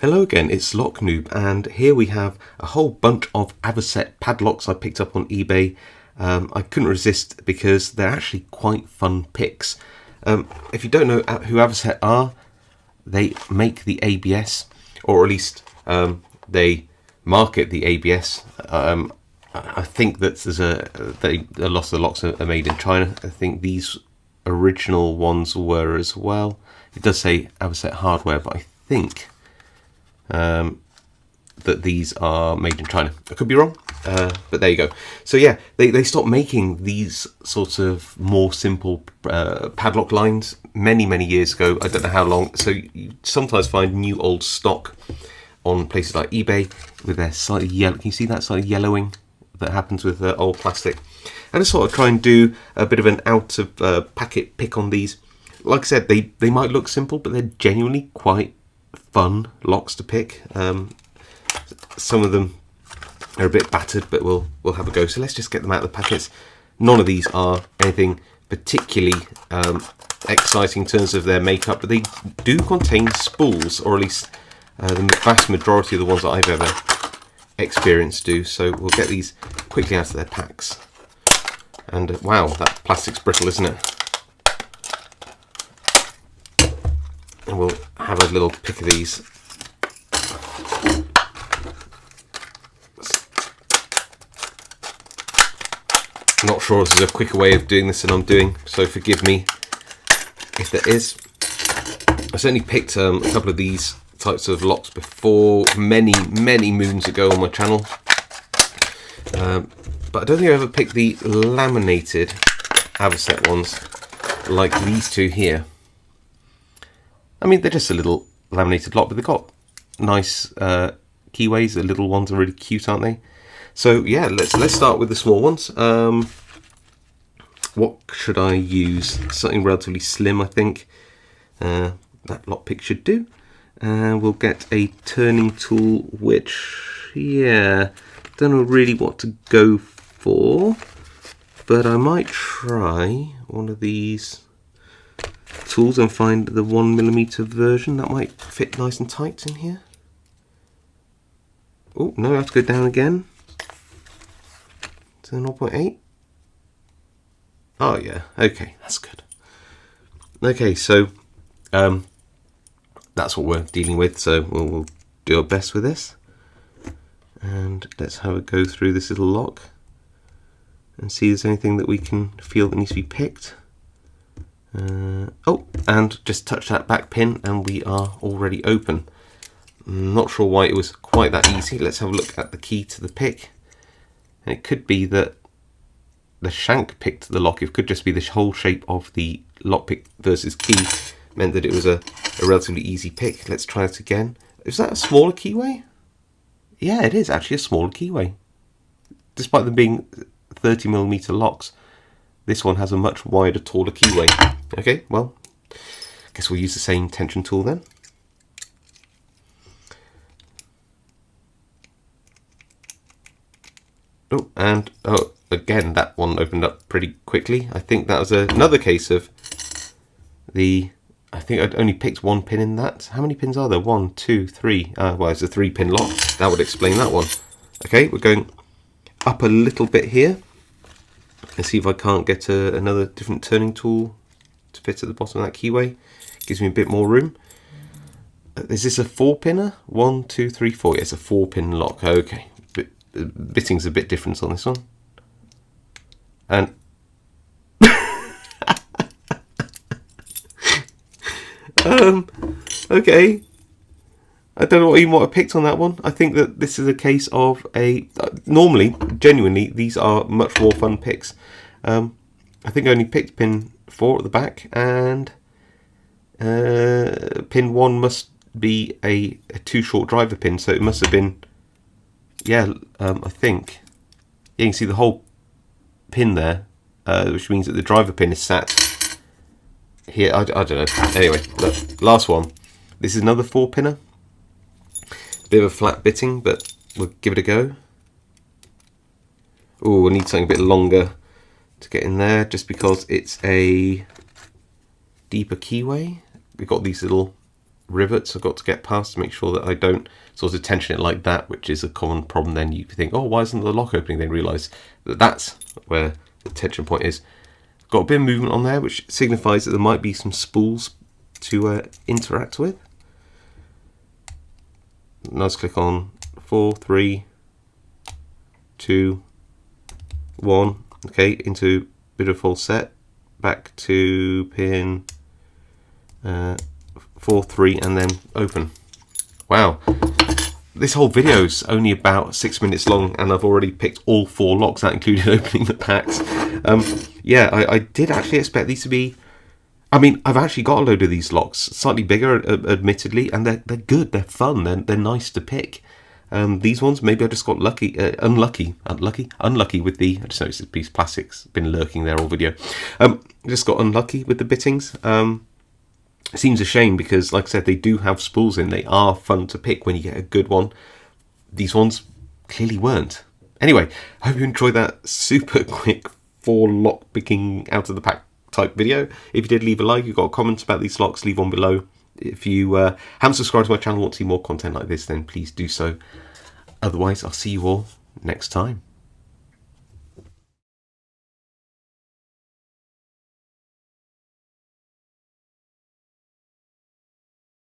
Hello again, it's Lock Noob, and here we have a whole bunch of Avocet padlocks I picked up on eBay. I couldn't resist because they're actually quite fun picks. If you don't know who Avocet are, they make the ABS, or at least they market the ABS. I think that there's a lot of the locks are made in China. I think these original ones were as well. It does say Avocet hardware, but I think that these are made in China. I could be wrong, but there you go. So yeah, they stopped making these sorts of more simple padlock lines many years ago. I don't know how long. So you sometimes find new old stock on places like eBay with their slightly yellow. Can you see that slightly yellowing that happens with old plastic? And I sort of try and do a bit of an out of packet pick on these. Like I said, they might look simple, but they're genuinely quite fun locks to pick. Some of them are a bit battered, but we'll have a go. So let's just get them out of the packets. None of these are anything particularly exciting in terms of their makeup, but they do contain spools, or at least the vast majority of the ones that I've ever experienced do. So we'll get these quickly out of their packs. And wow, that plastic's brittle, isn't it? And we'll have a little pick of these. I'm not sure if there's a quicker way of doing this than I'm doing, so forgive me if there is. I certainly picked a couple of these types of locks before, many moons ago on my channel. But I don't think I ever picked the laminated Avocet ones like these two here. I mean, they're just a little laminated lock, but they've got nice keyways. The little ones are really cute, aren't they? So yeah, let's start with the small ones. What should I use? Something relatively slim, I think. That lockpick should do. And we'll get a turning tool, which, yeah, don't know really what to go for, but I might try one of these tools and find the 1mm version. That might fit nice and tight in here. Oh no, I have to go down again to 0.8. Oh yeah, okay, that's good. Okay, so that's what we're dealing with, so we'll do our best with this. And let's have a go through this little lock and see if there's anything that we can feel that needs to be picked. Oh, and just touch that back pin and we are already open. Not sure why it was quite that easy. Let's have a look at the key to the pick. And it could be that the shank picked the lock. It could just be the whole shape of the lockpick versus key meant that it was a relatively easy pick. Let's try it again. Is that a smaller keyway? Yeah, it is actually a smaller keyway. Despite them being 30mm locks, this one has a much wider, taller keyway. Okay, well, I guess we'll use the same tension tool then. Oh, and oh, again, that one opened up pretty quickly. I think that was another case of I think I'd only picked one pin in that. How many pins are there? 1, 2, 3. Well, it's a 3-pin lock. That would explain that one. Okay, we're going up a little bit here. Let's see if I can't get another different turning tool to fit at the bottom of that keyway. Gives me a bit more room. Is this a 4-pinner? 1, 2, 3, 4. Yeah, it's a 4-pin lock. Okay, bitting's a bit different on this one. And okay, I don't know even what I picked on that one. I think that this is a case of normally, genuinely, these are much more fun picks. I think I only picked pin 4 at the back, and pin 1 must be a too short driver pin, so it must have been, yeah, I think. You can see the whole pin there, which means that the driver pin is sat here. I don't know. Anyway, look, last one. This is another 4-pinner. Bit of a flat bitting, but we'll give it a go. Oh, I need something a bit longer to get in there, just because it's a deeper keyway. We've got these little rivets I've got to get past to make sure that I don't sort of tension it like that, which is a common problem. Then you think, oh, why isn't the lock opening? Then realise that that's where the tension point is. Got a bit of movement on there, which signifies that there might be some spools to interact with. Nice click on 4, 3, 2, 1. Okay, into bit of full set. Back to pin 4, 3, and then open. Wow. This whole video's only about 6 minutes long, and I've already picked all 4 locks. That included opening the packs. Yeah, I did actually expect these to be... I mean, I've actually got a load of these locks, slightly bigger, admittedly, and they're good, they're fun, they're nice to pick. These ones, maybe I just got unlucky with the... I just noticed this piece of plastic's been lurking there all video. Just got unlucky with the bittings. It seems a shame because, like I said, they do have spools in. They are fun to pick when you get a good one. These ones clearly weren't. Anyway, I hope you enjoyed that super quick 4 lock picking out of the pack type video. If you did, leave a like. You've got comments about these locks, leave one below. If you haven't subscribed to my channel, want to see more content like this, then please do so. Otherwise, I'll see you all next time.